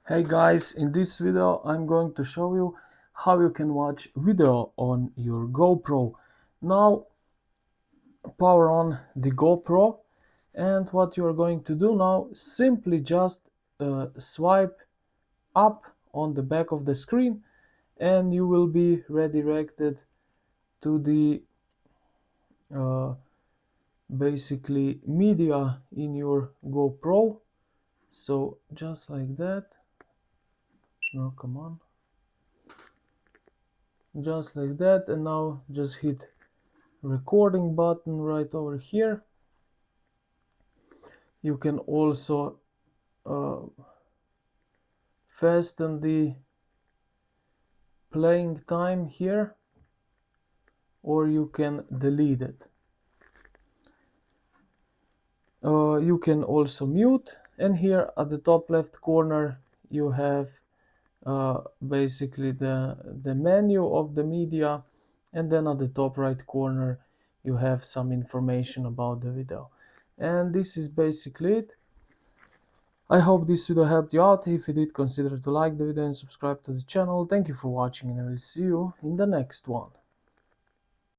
Hey guys, in this video I'm going to show you how you can watch video on your GoPro. Now power on the GoPro, and what you're going to do now, simply just swipe up on the back of the screen and you will be redirected to the uh, basically media in your GoPro. So just like that. No, come on. Just like that, and now just hit recording button right over here. You can also uh, fasten the playing time here, or you can delete it. You can also mute, and here at the top left corner you have basically the menu of the media, and then at the top right corner you have some information about the video. And this is basically it. I hope this video helped you out. If it did, consider to like the video and subscribe to the channel. Thank you for watching, and I will see you in the next one.